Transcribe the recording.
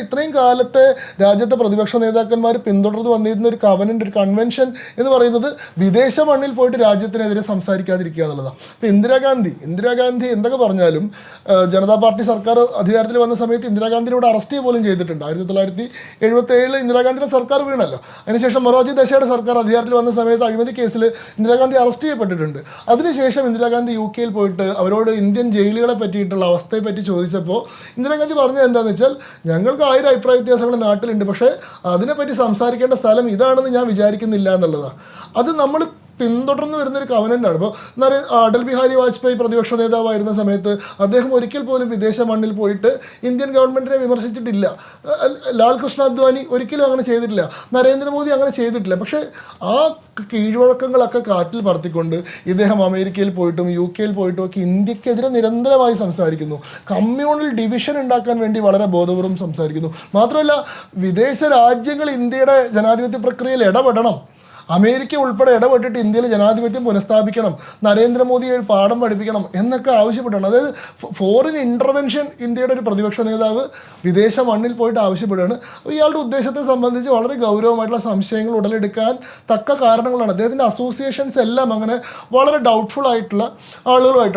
ഇത്രയും കാലത്തെ രാജ്യത്തെ പ്രതിപക്ഷ നേതാക്കന്മാർ പിന്തുടർന്ന് വന്നിരുന്ന ഒരു കവനൻ്റ്, ഒരു കൺവെൻഷൻ എന്ന് പറയുന്നത് വിദേശ മണ്ണിൽ പോയിട്ട് രാജ്യത്തിനെതിരെ സംസാരിക്കാതിരിക്കുക എന്നുള്ളതാണ്. ഇപ്പോൾ ഇന്ദിരാഗാന്ധി എന്തൊക്കെ പറഞ്ഞാലും ജനതാ പാർട്ടി സർക്കാർ അധികാരത്തിൽ വന്ന സമയത്ത് ഇന്ദിരാഗാന്ധിയോട് അറസ്റ്റ് പോലും ചെയ്തിട്ടുണ്ട്. 1977 ഇന്ദിരാഗാന്ധിയുടെ സർക്കാർ വീണല്ലോ. അതിനുശേഷം മൊറാർജി ദേശായിയുടെ സർക്കാർ അധികാരത്തിൽ വന്ന സമയത്ത് അഴിമതി കേസിൽ ഇന്ദിരാഗാന്ധി അറസ്റ്റ് ചെയ്യപ്പെട്ടിട്ടുണ്ട്. അതിനുശേഷം ഇന്ദിരാഗാന്ധി UK പോയിട്ട് അവരോട് ഇന്ത്യൻ ജയിലുകളെ പറ്റിയിട്ടുള്ള അവസ്ഥയെ പറ്റി ചോദിച്ചപ്പോൾ ഇന്ദിരാഗാന്ധി പറഞ്ഞത് എന്താണെന്ന് വെച്ചാൽ, ഞങ്ങൾക്ക് 1000 അഭിപ്രായ വ്യത്യാസങ്ങൾ നാട്ടിലുണ്ട്, പക്ഷേ അതിനെപ്പറ്റി സംസാരിക്കേണ്ട സ്ഥലം ഇതാണെന്ന് ഞാൻ വിചാരിക്കുന്നില്ല എന്നുള്ളതാണ്. അത് നമ്മൾ പിന്തുടർന്ന് വരുന്നൊരു കവനൻ്റാണ്. ഇപ്പോൾ അടൽ ബിഹാരി വാജ്പേയി പ്രതിപക്ഷ നേതാവായിരുന്ന സമയത്ത് അദ്ദേഹം ഒരിക്കൽ പോലും വിദേശ മണ്ണിൽ പോയിട്ട് ഇന്ത്യൻ ഗവൺമെൻറ്റിനെ വിമർശിച്ചിട്ടില്ല. ലാൽ കൃഷ്ണ അദ്വാനി ഒരിക്കലും അങ്ങനെ ചെയ്തിട്ടില്ല. നരേന്ദ്രമോദി അങ്ങനെ ചെയ്തിട്ടില്ല. പക്ഷേ ആ കീഴ്വഴക്കങ്ങളൊക്കെ കാറ്റിൽ പറത്തിക്കൊണ്ട് ഇദ്ദേഹം അമേരിക്കയിൽ പോയിട്ടും UK പോയിട്ടും ഒക്കെ ഇന്ത്യക്കെതിരെ നിരന്തരമായി സംസാരിക്കുന്നു. കമ്മ്യൂണൽ ഡിവിഷൻ ഉണ്ടാക്കാൻ വേണ്ടി വളരെ ബോധപൂർവ്വം സംസാരിക്കുന്നു. മാത്രമല്ല, വിദേശ രാജ്യങ്ങൾ ഇന്ത്യയുടെ ജനാധിപത്യ പ്രക്രിയയിൽ ഇടപെടണം, അമേരിക്ക ഉൾപ്പെടെ ഇടപെട്ടിട്ട് ഇന്ത്യയിൽ ജനാധിപത്യം പുനഃസ്ഥാപിക്കണം, നരേന്ദ്രമോദിയെ ഒരു പാഠം പഠിപ്പിക്കണം എന്നൊക്കെ ആവശ്യപ്പെട്ടാണ്. അതായത് ഫോറിൻ ഇൻ്റർവെൻഷൻ ഇന്ത്യയുടെ ഒരു പ്രതിപക്ഷ നേതാവ് വിദേശ മണ്ണിൽ പോയിട്ട് ആവശ്യപ്പെടുകയാണ്. ഇയാളുടെ ഉദ്ദേശത്തെ സംബന്ധിച്ച് വളരെ ഗൗരവമായിട്ടുള്ള സംശയങ്ങൾ ഉടലെടുക്കാൻ തക്ക കാരണങ്ങളാണ്. അദ്ദേഹത്തിൻ്റെ അസോസിയേഷൻസ് എല്ലാം അങ്ങനെ വളരെ ഡൗട്ട്ഫുൾ ആയിട്ടുള്ള ആളുകളുമായിട്ടാണ്.